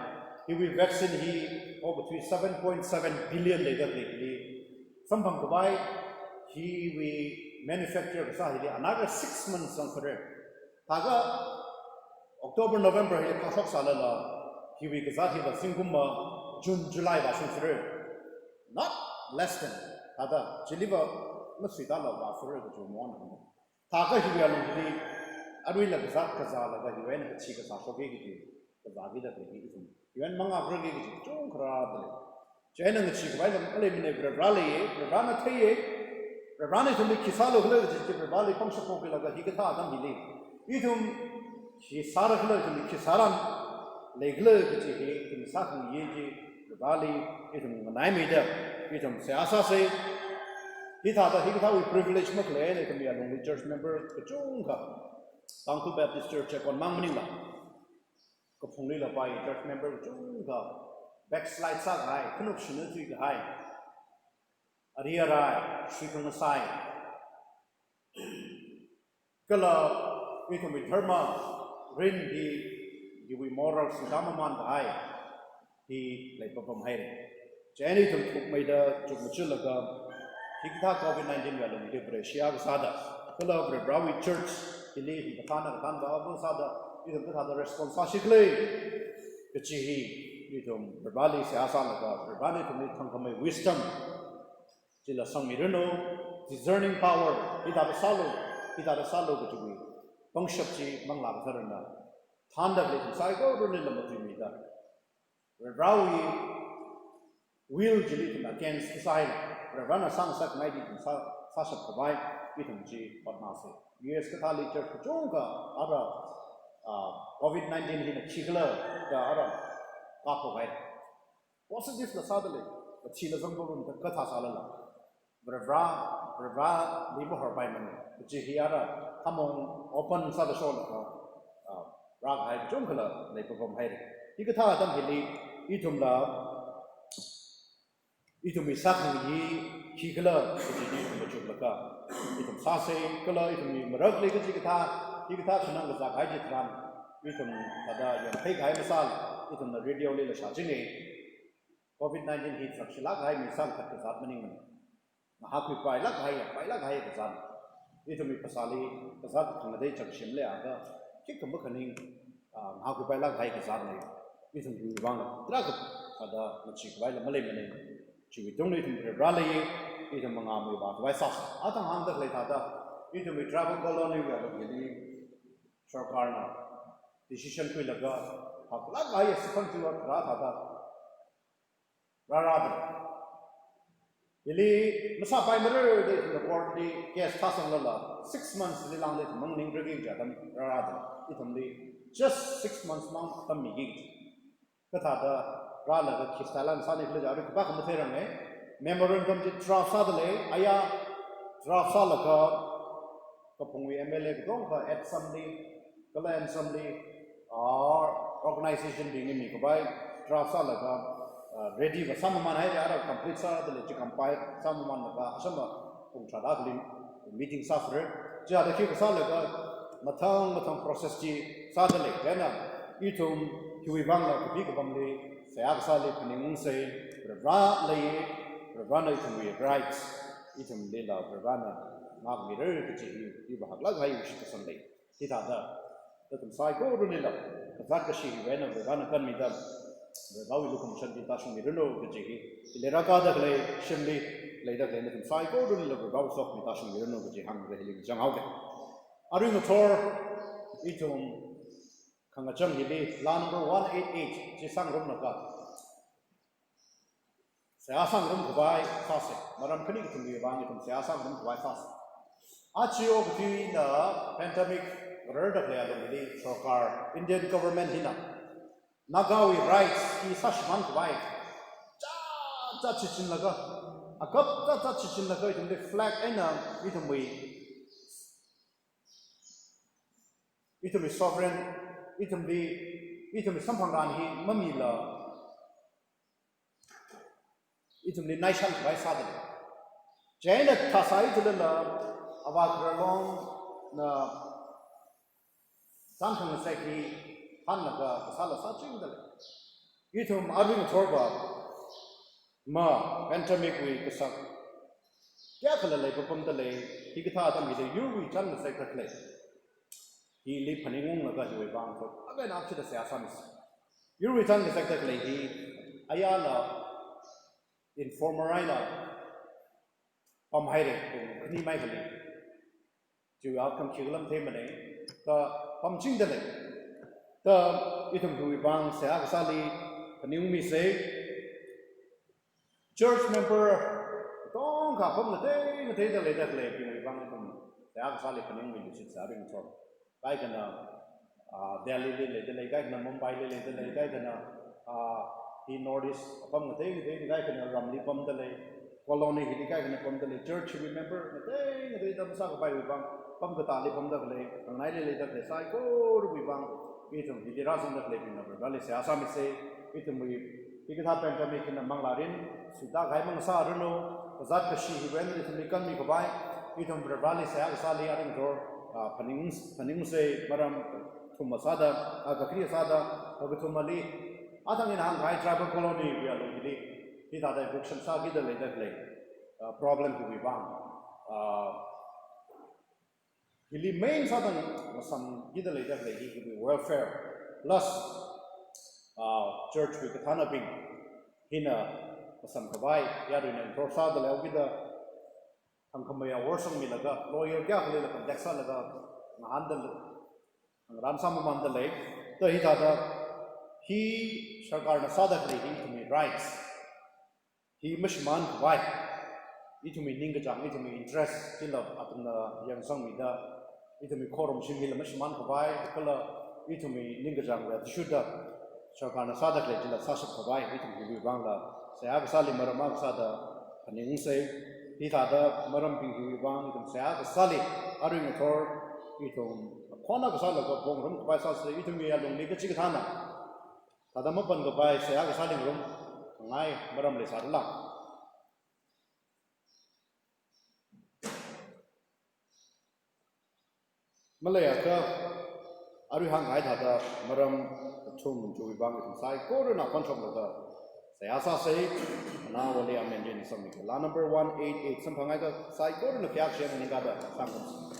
ที่วัคซีนที่between 7.7 billionเลยกันเลยสัมพันธ์กับไปที่manufacture ก็ใช่เลย another 6 months ต้องเกิดถ้าก็ October November ที่เขาชอบสาระละที่ก็ใช่ที่ว่าสิงคโปร์ June July ว่าส่งเสร็จ not less than ถ้าก็จิลิบะไม่สุดท้ายเราว่าเสร็จก็จะม้วนถ้าก็ที่ว่าลงที่อรุณละก็ใช่ก็ใช่ละก็ที่ว่าเนี่ยชีก็ใช่ชอบกี่ที่ก็ใช่ที่ได้ที่ที่ที่ว่ามังงะเรื่องกี่ที่จงคราดเลยเจ้าหน้าที่ก็ไปแล้วอะไรมันเนี่ยบราลีนั่นที่บราลีทุ่มที่สาลก็เลยที่บราลีฟังชักโคกิแล้วก็ที่ก็ท่าตั้งมิลีอีทุ่มที่สาระก็เลยที่สาระเลยก็เลยที่ทุ่มสาธุยี่ที่บราลีอีทุ่มมันไม่ได้อีทุ่มเสียอาสาเสียที่ท่าที่ก็ท่าวิ privilege มากเลยเนี่ยทุ่มยังลงที่ church member ก็จงกับตั้งคู่ Baptist church ก่อนมั่งมันนี่ละก็พงนี้เราไป church member ก็จงกับ backslide สักไงขนมชิ้นนึงที่ก็ให้อารีอะไรสิ่งนั้นใส่ก็เลยมีคนมีธรรมะเรียนที่วิมอรัลสิ่งที่มันได้ที่เลยประพฤติให้เจนี่ถึงถูกไม่ได้จุดมุ่งจุดแล้วก็ที่ถ้า COVID-19 ก็เลยที่ประเทศก็ซาดะก็เลยบริบาลี church ที่นี่ที่ท่านก็เอาซาดะที่ถึงท่าน responsibility เลยก็ชี้ที่ถึงบริบาลีเสียสารแล้วก็บริบาลีถึงมีทั้งคำว่า wisdomที่เราสังเกตดู discerning power ที่ได้สาลูก็จะมีบางชั่วที่บางหลักฐานนั้นท่านได้เลยที่ใส่ก็รู้นี่ละมันจะมีได้เราwill จะลีที่มา against ใส่เราน่าสร้างสักไม่ดีที่สร้างสักกับไปที่ถึงจีปัตนาเสีย US ก็ท่าลิเจอร์ก็จงก็อะไรCOVID-19 ที่นักชิกเลอร์ก็อะไรก็พอไป positive ละซาดเลยก็ชีละสมบูรณ์ก็ท่าสาระละบริบาลีบุหรี่ไปมันจีฮีอาระทำมอง open ซาดโชนก็รักให้จงก็เลยในประพฤติให้ที่ก็ท่าตั้งเห็นอีทุ่มละอีทุ่มมีสักหนึ่งยี่ชีก็เลยจีฮีมาจุดละก็อีทุ่มซาเซ่ก็เลยอีทุ่มมีมรดกเลยก็จีก็ท่าขณะก็จะให้จิตรันอีทุ่มถ้าได้ยังให้ให้มาสัลอีทุ่มในเรดิโอเลยละชาจินีCOVID-19 ที่สักชิลักให้มีสัลตัดกษัตริย์มันนี่มันมาหาคุยไปลักให้กษัตริย์ itu mi pasali pasal khangadai chakshim le aga kik kamba khani ngaku paila gai kazar le itu mi bang trak ada machi bai la malay mane chiwi dong le itu rale itu mangamu ba bai sa atang hang dak le thada itu mi travel colony ga lo yedi sarkar na decision ko laga hakla gai sifan tu ra thada ra Ili masa primary de report di case pasang lala 6 months li lang de mang ning regi ja tam rada itamli just 6 months mang tam mi gi katha da ra la ga khistalan sa ne le ja ba kham the rang ne memorandum ji draft sa de aya draft sa la ka pungwi MLA dong ka at somebody kala and somebody or organization ding mi ko bai draft sa la ka ready ba sama man hai ara complete sa de le compile sama man ba sama pung cha da lim meeting sa fre ja da ki sa le ga mathang process ji sa de le na itum hui bang la bi ko bam le sa sa le pning se ra le ra na itum we rights itum le la ra na ma mi re ji ji ba la ga yu shi ka sam le ti da tum sai ko ru ne la ka ka shi we na ra na kan mi da Bawi lukum shanti tasung ni reno kejiki ilera kada kle shimli leida kle natum sai ko dun lo bawi sok ni tasung ni reno keji hang re hiling jang hauke aru motor itum khanga chang hili la number 188 ji sang rom naka sa sang rom kubai fase maram khani ki tumbi bang itum sa sang rom kubai fase achio kti na pandemic rada kle alo hili sarkar Indian government hina Nagawi rights ki sashman kwai cha chichin laga akap cha chichin laga itum de flag ena itum sovereign itum samphang ran hi mamila itum de nation kwai sadal jaina thasai tulala awak long na samphang sai Hannaga sala sa ching dale itum arving thorba ma pandemic we kasak kya khala lai papam dale hi katha tam hi yu wi chan na sai khatle hi li phaningong laga hi bang tho aben ap chida sa sam yu wi chan na sai khatle hi ayala informeraina pam haire khni mai khali ju outcome khilam the mane ta pam ching dale the itum hui bang sa sali paniung mi se church member dong ka pom le te de le de le pi bang itum sa sali paniung mi sit sa ring thor kai kana Delhi le de le kai kana Mumbai le de le kai kana hi northeast pom te kai kana Ramli pom de le colony hi kai kana pom de le church member te dam sa ka bai bang pom ka ta le pom de le nai le de le sai ko ru bang itum di razon da lebin na bale se asam se itum wi ikatha pandemic na manglarin suda gai mang sa reno zat ka shi hi wen itum kan mi ko bai itum bale se ag sali aring dor paning se maram thum masada aga kriya sada aga thumali atang in hang gai tribal colony wi alo hi hi da da buksan sa gi da le da le problem ku wi bang Hili main sadang masam gida le dak le hi welfare plus church we kathana bing hina masam kabai yari na prosa da le gida ang kamaya worsang mi laga lawyer kya khale la deksa laga handal ang ram sam man da le to hi da hi sarkar na sadak le hi to me rights hi mishman kabai itu mi ninga jang itu mi interest kila atuna yang sang mi da itu mi korum shimil mashman khabai kala itu mi ninga jang la shuda sarkar na sadak le jila sasuk khabai itu mi bangla saya sali marama sada paning se ita da maram ping hi bang itu saya sali aru mi thor itu khona ka sala ka bong rum khabai sa se itu mi along ni ka chi thana tada ma pan khabai saya sali rum ngai maram le sarla Malaya ka aru hang hai thada maram thum chu bang itum sai ko na kon thom da saya sa say na wali amen din sa mi la number 188 sampangai ka sai ko na kyak siya ni kada sangkot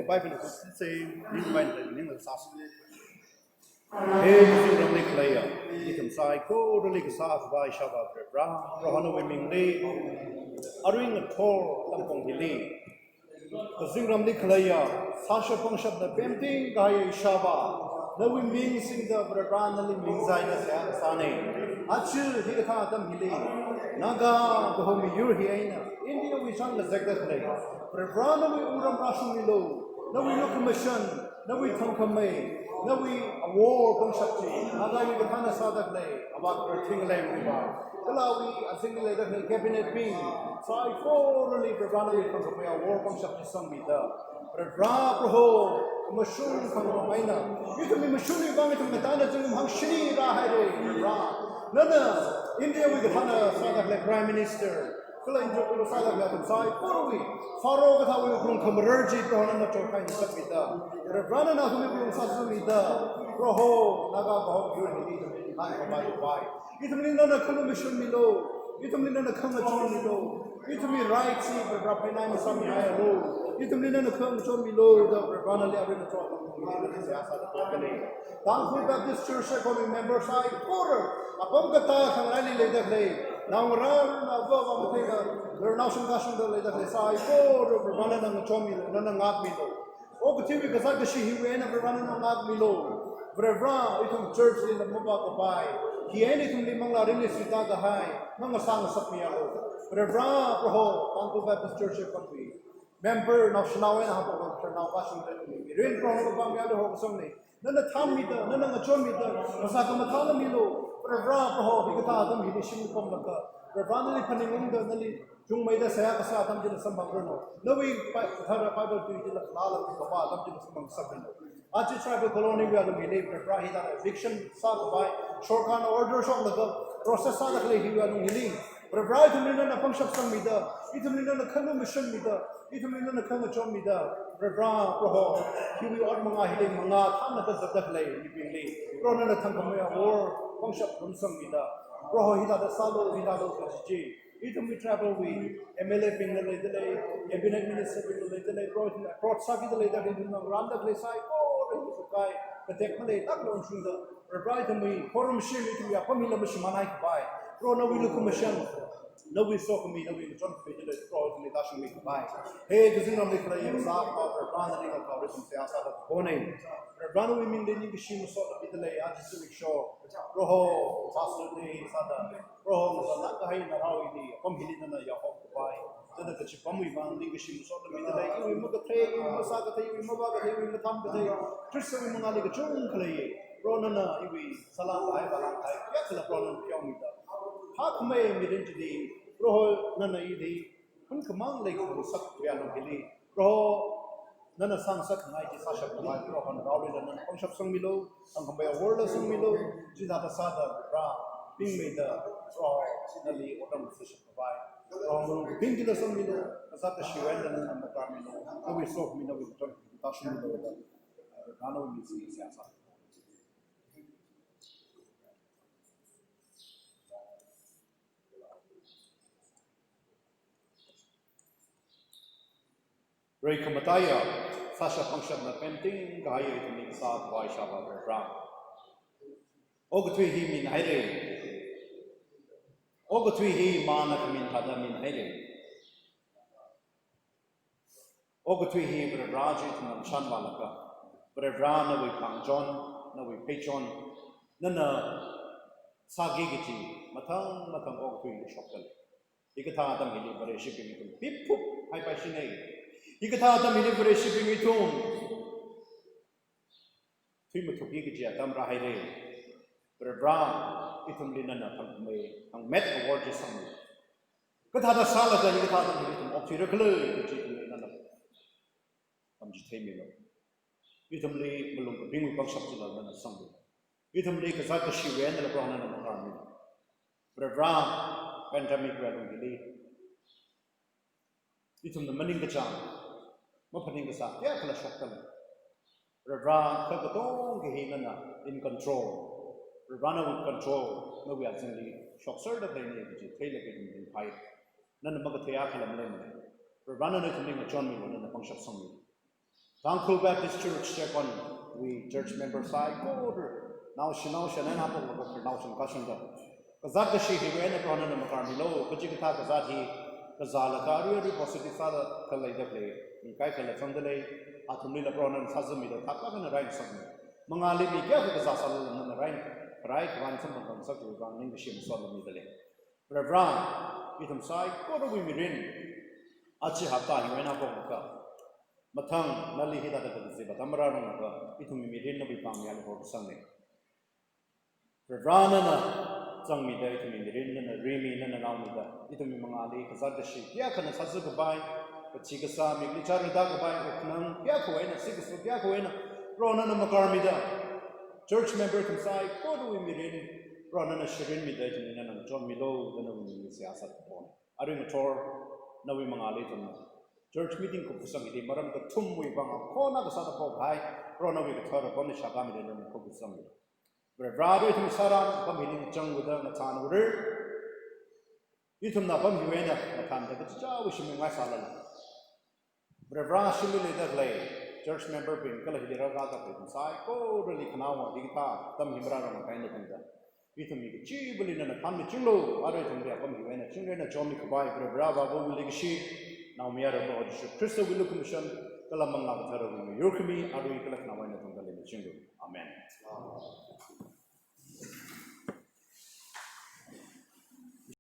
Bible ko say ni Bible ni ng sas hey si ramli klaya itam sai ko rali ka sa ba shaba bra rohano we ming le aring thor tampong hili ko sing ramli klaya sasha pangshab na painting gaya shaba na we ming sing the bra na li ming zai na sa sane achu hi ka tam hili naga ko mi yur hi aina india we sang la zakda klay bra na we uram rasu lo na we look commission na we tongkamay na we award kong shakti naga we kana sadak nay about thing lay ba kalawi asing lay dak cabinet ping so I formally prepare we tongkamay award kong shakti sambida pra pro commission kang maina ito mi mission bang ito metana jung hang shini ra hai re pra nana india we kana sadak lay prime minister kala injo ko sadak lay sai porwi faro ka we kung kamerji to na to kain sapita rana na kumi kung sasumida roho naga bahog yur hili han kamai bai itmni na khanu mission milo itmni na khanga chon milo itmi right si brapina ma sam ya lo itmni na khanga chon milo da rana le abin to ni se asa da kale Thankful Baptist Church ko member sai por apam kata khangai le dak le now ran na go ba mutega there now some gashin da le dak le sai por rana na chon milo na ngak milo o kutiwi ka sa shi hiwe na rana na ngak milo Brevra itum church in the maba ko bai hieni tum limang la rin sita ga hai nang sang sap miya lo Brevra pro Thankful Baptist Church ko pi member now shnawe na hapo ko now ka sung de rin pro ko bang ya ho sung ni nana tham mi da nana ngachon mi da masa ka mathala mi lo bra pro hi ka ta dam hi shim kom la ka bra na li phaning da nali jung mai da saya ka sa dam ji sam bang no nawi thara pa do ti la la la ka ba dam ji sam bang sak no aji tribal colony we are mi le bra hi da eviction sa ka bai short kan order shok la ka process sa la hi wa no hi Bra itu mina na pangshap sang mida, itu mina na kanga mission mida, itu mina na kanga chom mida. Bra proho, kiwi or mga hiling mga tham na kazadak lay ibili. Bro na tangkamaya or pangshap rumsang mida. Proho hita da salo hita do kajiji. Itu mi travel we MLA ping na lay delay, cabinet minister ping na lay delay. Bro saki delay da hindi na randa delay sai ko rin sukai. Katek malay tak long shunda. Bra itu mi forum shim itu ya pamila mishimanay kubai. Pro na we look commission na we saw me na we John Fidel pro ni dashing me by hey gazin on the play sa of brand ni ka resim se asa da bone brand we min de ni shim so da bidle at to make sure pro ho pastor ni sa da pro ho na ka hay na rawi ni pam hili na ya ho by da ka chi pam wi bang ni shim so da bidle we mo ka the mo sa ka the we mo ba ka the we mo tham ka the tris we mo na le ka chung khle pro na we salam ai balang ai ya kala pro na pyao mi da Hak may mirin today, roho nana idi, kun kamang like ko sak piano gili, roho nana sang sak ngai ti sasha kumai roho na rawi nana pangshap sang milo, ang kambay award sang milo, jida ta sada ra ping may da roho nali otang sasha kumai, roho ping jida sang milo, kasata shiwen nana makar milo, awi sok milo with ton tashin milo da, nano misi siyasa. Ray Kamataya, Sasha function na painting, kaya ito ni sa buhay siya ba bra. Ogatwi hi min haire. Ogatwi hi mana kamin hada min haire. Ogatwi hi bra jit na shan balaka. Bra na wi pangjon, na wi pechon, na sagi giti, matang ogatwi ni shokal. Ikata adam hili bare shipping ito. Pip pup, hai pa shinay. Ikata adam ini beri shipping itu, film itu pergi kerja tam rahai berberang itu melina na tang met award jesang. Kata ada salah jadi kata adam ini tam opsi rekle kerja itu melina na tam jithai milo. Itu meli belum bingung konsep jalan na sang. Itu meli kesal keshiwen na lepas na makar milo. Berberang pandemic berlalu gini. Itu mening kecang. Mapaning kasa, ya kala shokal. Rebra kagatong kehina in control. Rebra with control. No we are simply shock sir that they need to take it in pipe. None of Magataya Kalam. Rebra no coming a John Mill and the function of some. Thankful Baptist Church check on we church member side order. Now she knows and then happen with now some cushion that. Kazaka she ran upon the Macarmilo, but you can talk Kazati. Kazala Kari, positive father, Kalay the play. Kai kala changdalay atumli la pronan sazumi da thakla na rain sam mangali mi kya ka sasal na rain rai kwan sam kan sak ru kan ning shim sol mi dale bravran itum sai ko ro mi rin achi hata ni wena ko ka mathang nali hita da ka se batamra ro ka itum mi rin no bi pam ya ho sang ne bravran na chang mi da itum mi rin na rimi na na mi da itum mi mangali ka sa da shi kya kana sasu ka bai Chikasa, Miklichar, Dagabai, Oknam, Yakoena, Sikas, Yakoena, Ronan Makarmida. Church member can say, what do we meet in Ronan Shirin Midatin and John Milo, the Navi Siasat born. I don't know Tor, Navi Mangalitan. Church meeting Kupusami, Maram the Tum we bang a corner the Santa Pop High, Rona with the Torah Bonish Agamid and Kupusami. But rather to Saram, coming Jung with the Natan order. Itum Nabam Huena, Natan, the Jaw, wishing my salad. Bravra Shimili that lay, church member being Kalahira Gata inside, oh, really Kanawa, Dita, Tam Himra, and kind of thing. Itum Chibulin and a Kami Chulo, other than the Akamina, children, a Johnny Kabai, Brava, Legacy, now Miara, Crystal will look commission, Kalamanga, Yurkumi, Adu Kalakana, and the Chingo. Amen.